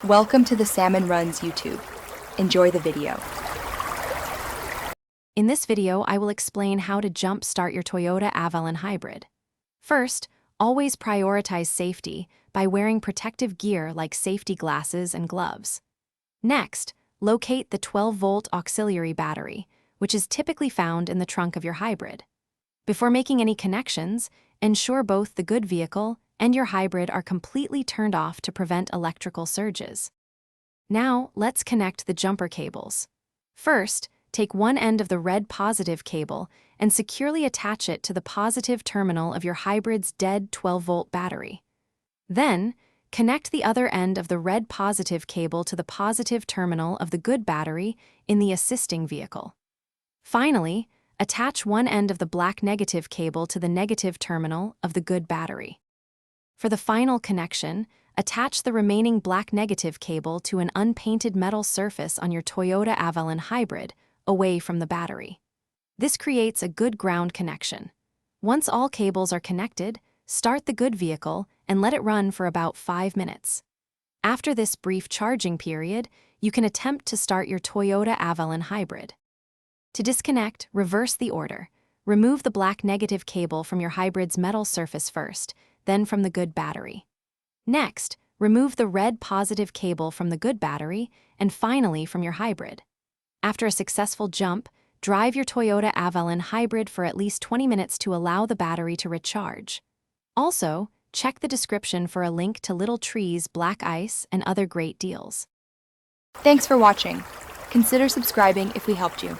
Welcome to the Salmon Runs YouTube. Enjoy the video. In this video, I will explain how to jump-start your Toyota Avalon Hybrid. First, always prioritize safety by wearing protective gear like safety glasses and gloves. Next, locate the 12-volt auxiliary battery, which is typically found in the trunk of your hybrid. Before making any connections, ensure both the good vehicle and your hybrid are completely turned off to prevent electrical surges. Now, let's connect the jumper cables. First, take one end of the red positive cable and securely attach it to the positive terminal of your hybrid's dead 12-volt battery. Then, connect the other end of the red positive cable to the positive terminal of the good battery in the assisting vehicle. Finally, attach one end of the black negative cable to the negative terminal of the good battery. For the final connection, attach the remaining black negative cable to an unpainted metal surface on your Toyota Avalon Hybrid, away from the battery. This creates a good ground connection. Once all cables are connected, start the good vehicle and let it run for about 5 minutes. After this brief charging period, you can attempt to start your Toyota Avalon Hybrid. To disconnect, reverse the order. Remove the black negative cable from your hybrid's metal surface first, then from the good battery. Next, remove the red positive cable from the good battery, and finally from your hybrid. After a successful jump, drive your Toyota Avalon Hybrid for at least 20 minutes to allow the battery to recharge. Also, check the description for a link to Little Tree's black ice and other great deals. Thanks for watching. Consider subscribing if we helped you.